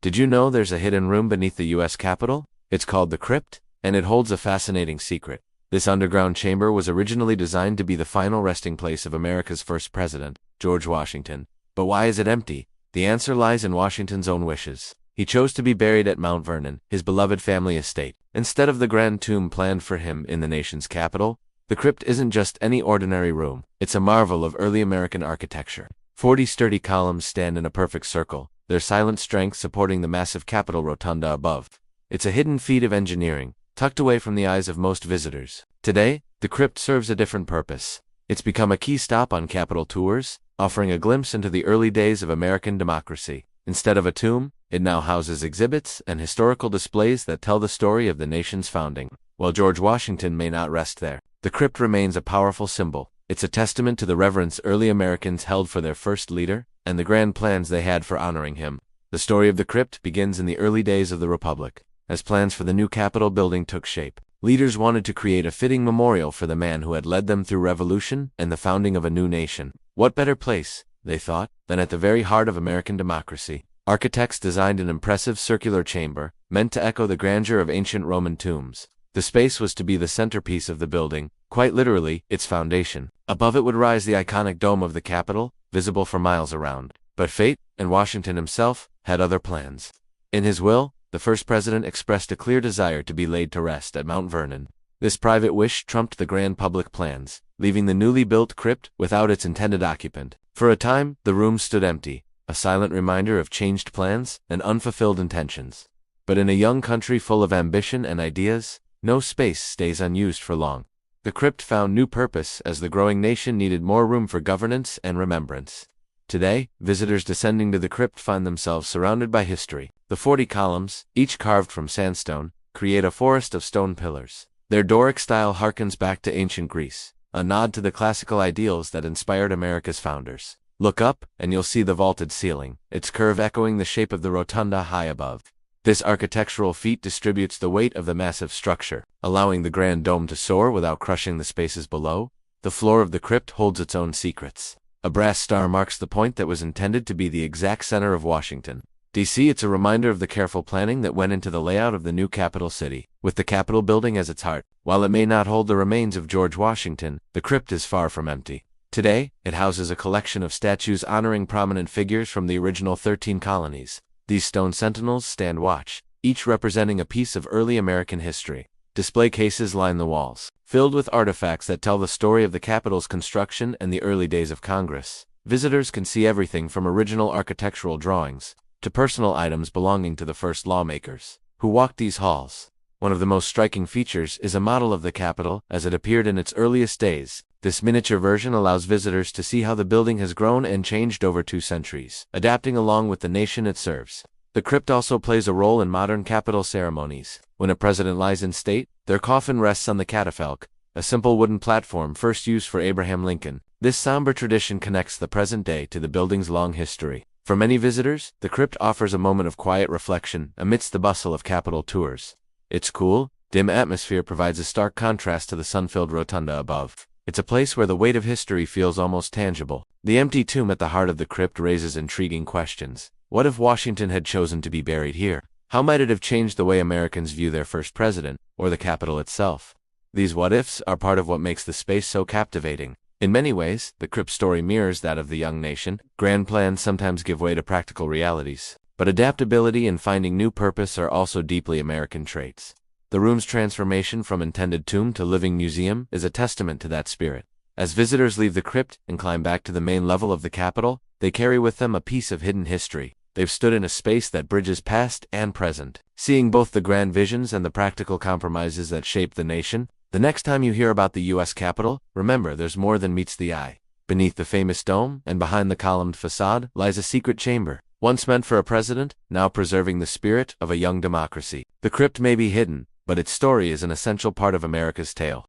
Did you know there's a hidden room beneath the U.S. Capitol? It's called the Crypt, and it holds a fascinating secret. This underground chamber was originally designed to be the final resting place of America's first president, George Washington. But why is it empty? The answer lies in Washington's own wishes. He chose to be buried at Mount Vernon, his beloved family estate, instead of the grand tomb planned for him in the nation's capital. The crypt isn't just any ordinary room. It's a marvel of early American architecture. 40 sturdy columns stand in a perfect circle, their silent strength supporting the massive Capitol rotunda above. It's a hidden feat of engineering, tucked away from the eyes of most visitors. Today, the crypt serves a different purpose. It's become a key stop on Capitol tours, offering a glimpse into the early days of American democracy. Instead of a tomb, it now houses exhibits and historical displays that tell the story of the nation's founding. While George Washington may not rest there, the crypt remains a powerful symbol. It's a testament to the reverence early Americans held for their first leader, and the grand plans they had for honoring him. The story of the crypt begins in the early days of the Republic. As plans for the new Capitol building took shape, leaders wanted to create a fitting memorial for the man who had led them through revolution and the founding of a new nation. What better place, they thought, than at the very heart of American democracy? Architects designed an impressive circular chamber, meant to echo the grandeur of ancient Roman tombs. The space was to be the centerpiece of the building, quite literally, its foundation. Above it would rise the iconic dome of the Capitol, visible for miles around. But fate, and Washington himself, had other plans. In his will, the first president expressed a clear desire to be laid to rest at Mount Vernon. This private wish trumped the grand public plans, leaving the newly built crypt without its intended occupant. For a time, the room stood empty, a silent reminder of changed plans and unfulfilled intentions. But in a young country full of ambition and ideas, no space stays unused for long. The crypt found new purpose as the growing nation needed more room for governance and remembrance. Today, visitors descending to the crypt find themselves surrounded by history. The 40 columns, each carved from sandstone, create a forest of stone pillars. Their Doric style harkens back to ancient Greece, a nod to the classical ideals that inspired America's founders. Look up, and you'll see the vaulted ceiling, its curve echoing the shape of the rotunda high above. This architectural feat distributes the weight of the massive structure, allowing the grand dome to soar without crushing the spaces below. The floor of the crypt holds its own secrets. A brass star marks the point that was intended to be the exact center of Washington, D.C. It's a reminder of the careful planning that went into the layout of the new capital city, with the Capitol building as its heart. While it may not hold the remains of George Washington, the crypt is far from empty. Today, it houses a collection of statues honoring prominent figures from the original 13 colonies. These stone sentinels stand watch, each representing a piece of early American history. Display cases line the walls, filled with artifacts that tell the story of the Capitol's construction and the early days of Congress. Visitors can see everything from original architectural drawings to personal items belonging to the first lawmakers who walked these halls. One of the most striking features is a model of the Capitol as it appeared in its earliest days. This miniature version allows visitors to see how the building has grown and changed over 2 centuries, adapting along with the nation it serves. The crypt also plays a role in modern Capitol ceremonies. When a president lies in state, their coffin rests on the catafalque, a simple wooden platform first used for Abraham Lincoln. This somber tradition connects the present day to the building's long history. For many visitors, the crypt offers a moment of quiet reflection amidst the bustle of Capitol tours. Its cool, dim atmosphere provides a stark contrast to the sun-filled rotunda above. It's a place where the weight of history feels almost tangible. The empty tomb at the heart of the crypt raises intriguing questions. What if Washington had chosen to be buried here? How might it have changed the way Americans view their first president, or the Capitol itself? These what-ifs are part of what makes the space so captivating. In many ways, the crypt story mirrors that of the young nation. Grand plans sometimes give way to practical realities, but adaptability and finding new purpose are also deeply American traits. The room's transformation from intended tomb to living museum is a testament to that spirit. As visitors leave the crypt and climb back to the main level of the Capitol, they carry with them a piece of hidden history. They've stood in a space that bridges past and present, seeing both the grand visions and the practical compromises that shaped the nation. The next time you hear about the U.S. Capitol, remember there's more than meets the eye. Beneath the famous dome and behind the columned facade lies a secret chamber, once meant for a president, now preserving the spirit of a young democracy. The crypt may be hidden, but its story is an essential part of America's tale.